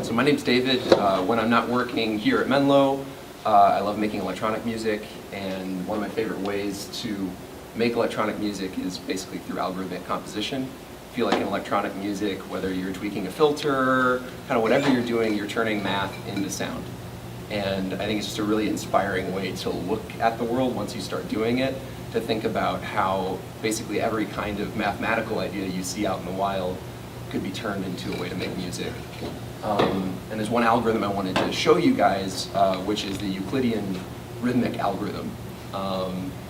So my name's David. When I'm not working here at Menlo, I love making electronic music, and one of my favorite ways to make electronic music is basically through algorithmic composition. I feel like in electronic music, whether you're tweaking a filter, kind of whatever you're doing, you're turning math into sound. And I think it's just a really inspiring way to look at the world once you start doing it, to think about how basically every kind of mathematical idea you see out in the wild could be turned into a way to make music. And there's one algorithm I wanted to show you guys, which is the Euclidean rhythmic algorithm.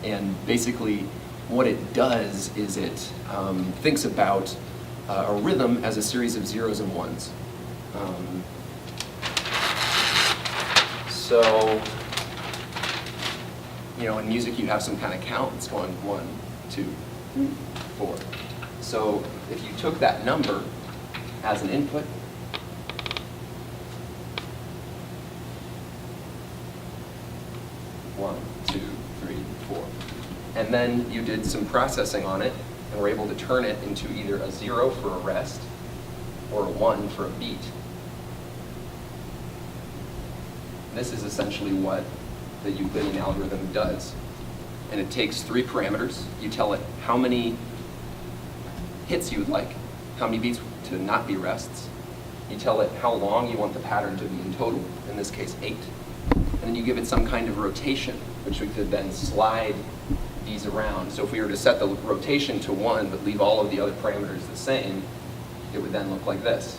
And basically what it does is it thinks about a rhythm as a series of zeros and ones. So, you know, in music you have some kind of count. It's going 1, 2, 3, 4. So if you took that number as an input, one, 2, 3, 4, and then you did some processing on it and were able to turn it into either a 0 for a rest or a 1 for a beat. This is essentially what the Euclidean algorithm does. And it takes 3 parameters. You tell it how many hits you would like, how many beats to not be rests. You tell it how long you want the pattern to be in total, in this case 8. And then you give it some kind of rotation, which we could then slide these around. So if we were to set the rotation to 1 but leave all of the other parameters the same, it would then look like this.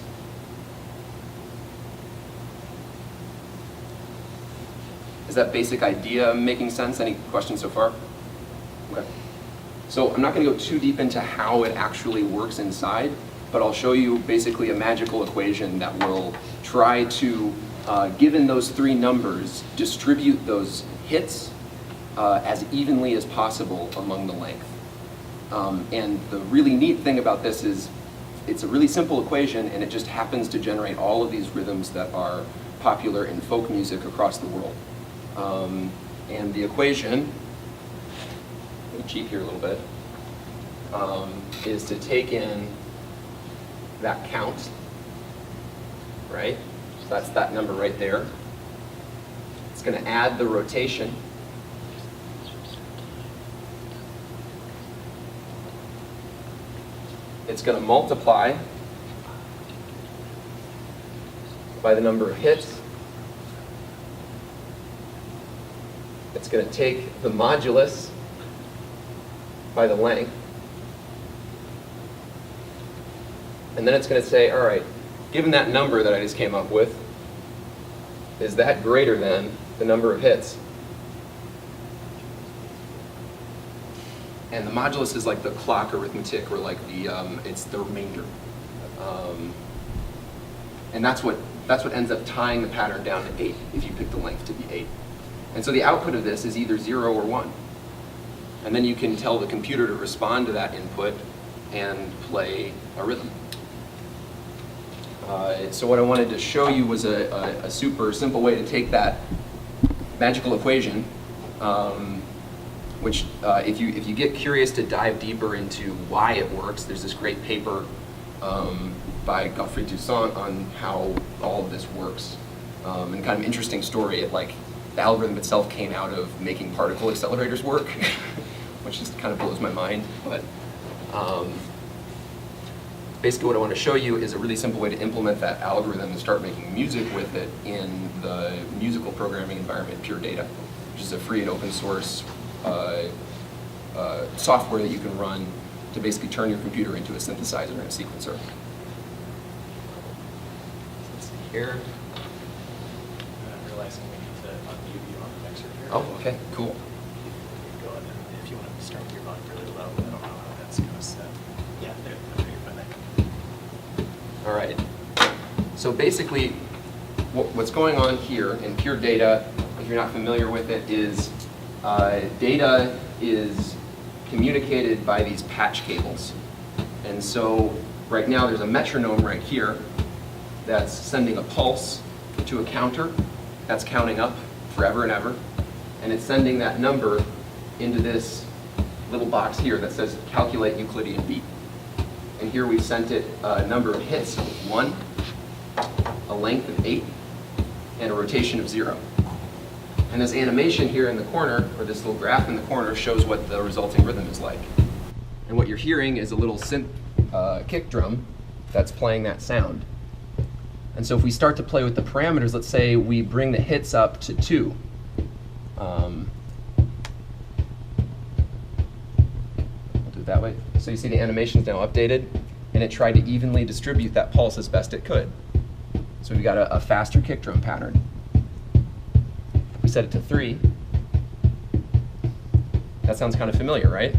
Is that basic idea making sense? Any questions so far? Okay. So I'm not going to go too deep into how it actually works inside, but I'll show you basically a magical equation that will try to, given those 3 numbers, distribute those hits as evenly as possible among the length. And the really neat thing about this is it's a really simple equation, and it just happens to generate all of these rhythms that are popular in folk music across the world. And the equation, let me cheat here a little bit, is to take in that count, right? So that's that number right there. It's going to add the rotation. It's going to multiply by the number of hits. It's going to take the modulus by the length, and then it's going to say, all right, given that number that I just came up with, is that greater than the number of hits? And the modulus is like the clock arithmetic, or like the it's the remainder, and that's what ends up tying the pattern down to 8 if you pick the length to be 8. And so the output of this is either 0 or 1. And then you can tell the computer to respond to that input and play a rhythm. So what I wanted to show you was a super simple way to take that magical equation, which if you get curious to dive deeper into why it works, there's this great paper by Gottfried Toussaint on how all of this works. And kind of interesting story. The algorithm itself came out of making particle accelerators work, which just kind of blows my mind. But basically what I want to show you is a really simple way to implement that algorithm and start making music with it in the musical programming environment PureData, which is a free and open source software that you can run to basically turn your computer into a synthesizer and a sequencer. Let's see here. Oh, okay, cool. Go ahead, if you want to start with your volume really low, I don't know how that's going to set. Yeah, there, you're fine there. All right. So basically, what's going on here in PureData, if you're not familiar with it, is data is communicated by these patch cables. And so right now there's a metronome right here that's sending a pulse to a counter that's counting up forever and ever. And it's sending that number into this little box here that says calculate Euclidean beat. And here we've sent it a number of hits, 1, a length of 8, and a rotation of 0. And this animation here in the corner, or this little graph in the corner, shows what the resulting rhythm is like. And what you're hearing is a little synth kick drum that's playing that sound. And so if we start to play with the parameters, let's say we bring the hits up to 2. I'll do it that way. So you see the animation's now updated, and it tried to evenly distribute that pulse as best it could. So we've got a faster kick drum pattern. We set it to 3. That sounds kind of familiar, right?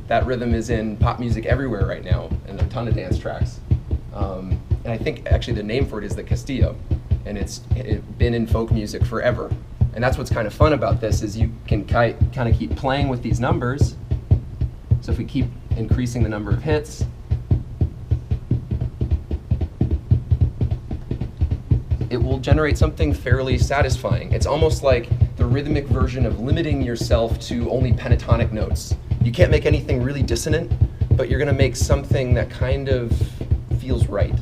That rhythm is in pop music everywhere right now, and a ton of dance tracks. And I think actually the name for it is the Castillo, and it's been in folk music forever. And that's what's kind of fun about this, is you can kind of keep playing with these numbers. So if we keep increasing the number of hits, it will generate something fairly satisfying. It's almost like the rhythmic version of limiting yourself to only pentatonic notes. You can't make anything really dissonant, but you're going to make something that kind of feels right.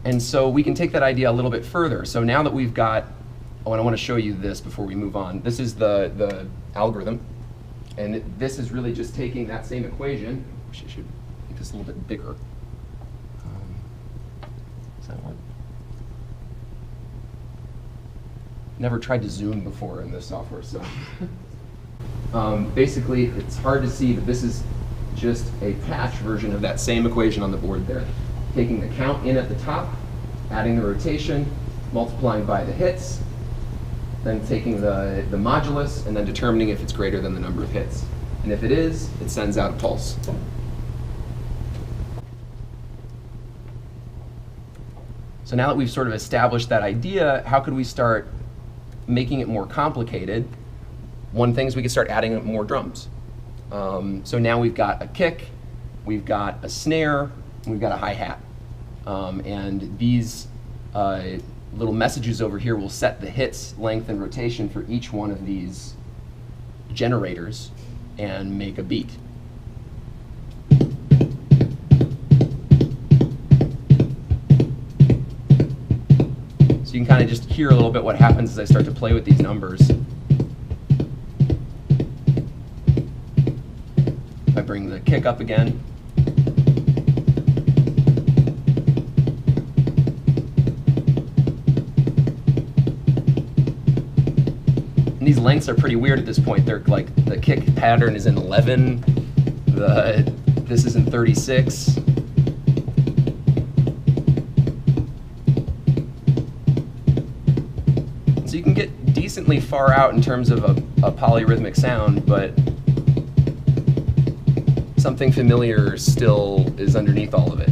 And so we can take that idea a little bit further. So now that we've got, and I want to show you this before we move on. This is the algorithm. And this is really just taking that same equation. I wish I should make this a little bit bigger. Does that work? Never tried to zoom before in this software, so. Basically, it's hard to see, but this is just a patch version of that same equation on the board there. Taking the count in at the top, adding the rotation, multiplying by the hits, then taking the modulus, and then determining if it's greater than the number of hits. And if it is, it sends out a pulse. So now that we've sort of established that idea, how could we start making it more complicated? One thing is we could start adding more drums. So now we've got a kick, we've got a snare, and we've got a hi-hat. And these little messages over here will set the hits, length, and rotation for each one of these generators and make a beat. So you can kind of just hear a little bit what happens as I start to play with these numbers. If I bring the kick up again. And these lengths are pretty weird at this point. They're like, the kick pattern is in 11, this is in 36. So you can get decently far out in terms of a polyrhythmic sound, but something familiar still is underneath all of it.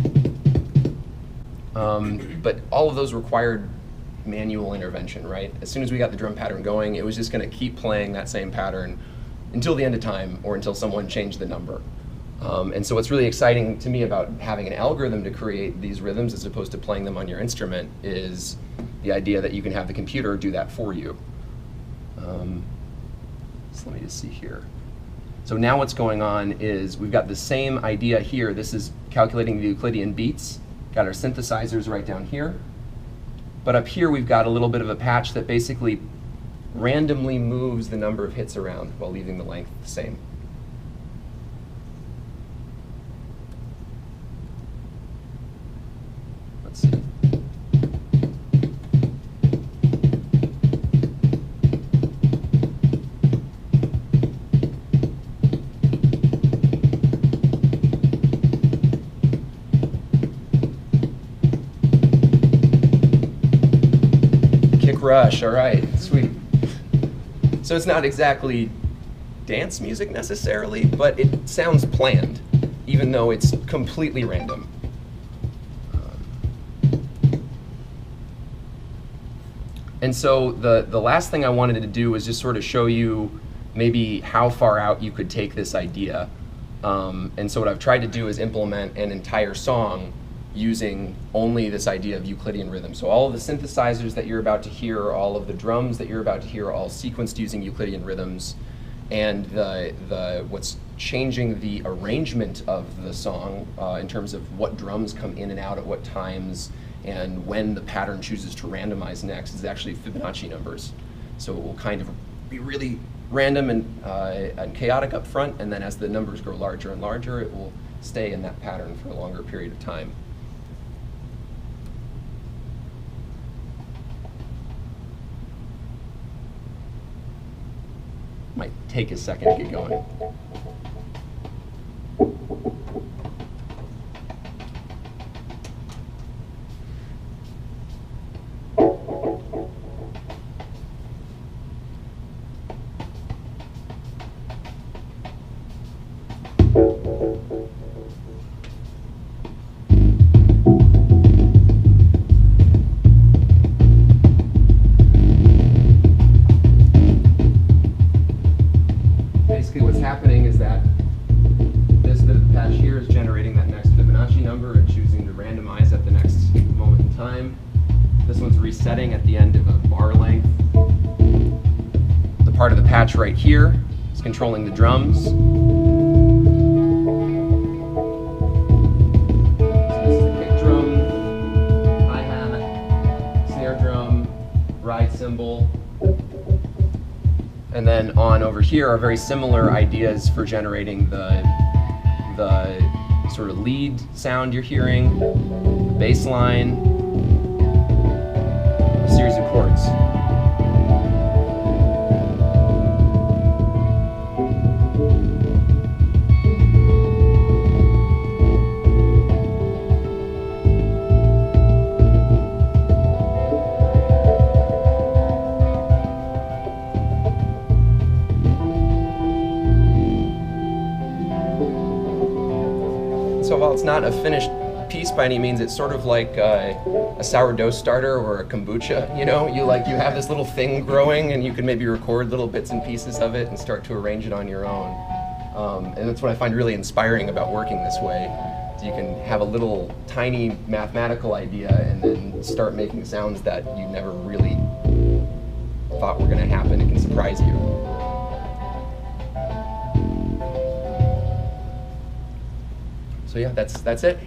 But all of those required manual intervention, right? As soon as we got the drum pattern going, it was just going to keep playing that same pattern until the end of time or until someone changed the number. And so what's really exciting to me about having an algorithm to create these rhythms as opposed to playing them on your instrument is the idea that you can have the computer do that for you. So let me just see here. So now what's going on is we've got the same idea here. This is calculating the Euclidean beats. Got our synthesizers right down here. But up here we've got a little bit of a patch that basically randomly moves the number of hits around while leaving the length the same. Let's see. Rush, all right, sweet. So it's not exactly dance music necessarily, but it sounds planned, even though it's completely random. And so the last thing I wanted to do was just sort of show you maybe how far out you could take this idea. And so what I've tried to do is implement an entire song using only this idea of Euclidean rhythm. So all of the synthesizers that you're about to hear, all of the drums that you're about to hear are all sequenced using Euclidean rhythms. And what's changing the arrangement of the song in terms of what drums come in and out at what times and when the pattern chooses to randomize next is actually Fibonacci numbers. So it will kind of be really random and chaotic up front, and then as the numbers grow larger and larger, it will stay in that pattern for a longer period of time. Might take a second to get going. Basically what's happening is that this bit of the patch here is generating that next Fibonacci number and choosing to randomize at the next moment in time. This one's resetting at the end of a bar length. The part of the patch right here is controlling the drums. So this is the kick drum, hi-hat, snare drum, ride cymbal. And then on over here are very similar ideas for generating the sort of lead sound you're hearing, the bass line, a series of chords. So while it's not a finished piece by any means, it's sort of like a sourdough starter or a kombucha. You know, you have this little thing growing, and you can maybe record little bits and pieces of it and start to arrange it on your own. And that's what I find really inspiring about working this way. Is you can have a little tiny mathematical idea and then start making sounds that you never really thought were going to happen. It can surprise you. So yeah, that's it.